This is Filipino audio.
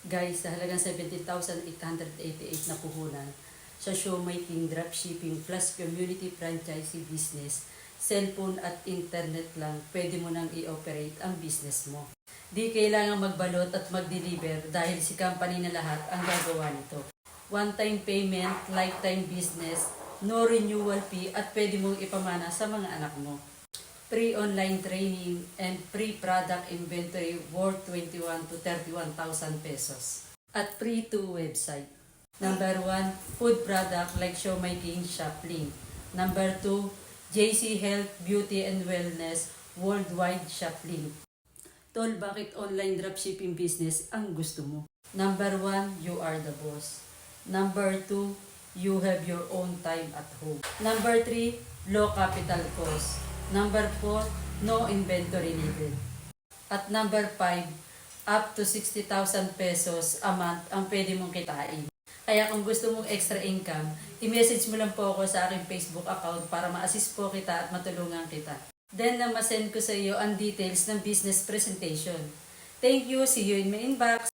Guys, sa halagang 17,888 na puhunan sa showmaking, dropshipping plus community franchisee business, cellphone at internet lang, pwede mo nang i-operate ang business mo. Di kailangan magbalot at mag-deliver dahil si company na lahat ang gagawa nito. One-time payment, lifetime business, no renewal fee at pwede mong ipamana sa mga anak mo. Free online training and free product inventory worth 21 to 31,000 pesos. At free to website. Number 1, food product like showmaking shop link. Number 2, JC Health, Beauty and Wellness worldwide shop link. Tol, bakit online dropshipping business ang gusto mo? Number 1, you are the boss. Number 2, you have your own time at home. Number 3, low capital cost. Number 4, no inventory needed. At number 5, up to 60,000 pesos a month ang pwede mong kitain. Kaya kung gusto mong extra income, i-message mo lang po ako sa aking Facebook account para ma-assist po kita at matulungan kita. Then na ma-send ko sa iyo ang details ng business presentation. Thank you, see you in my inbox.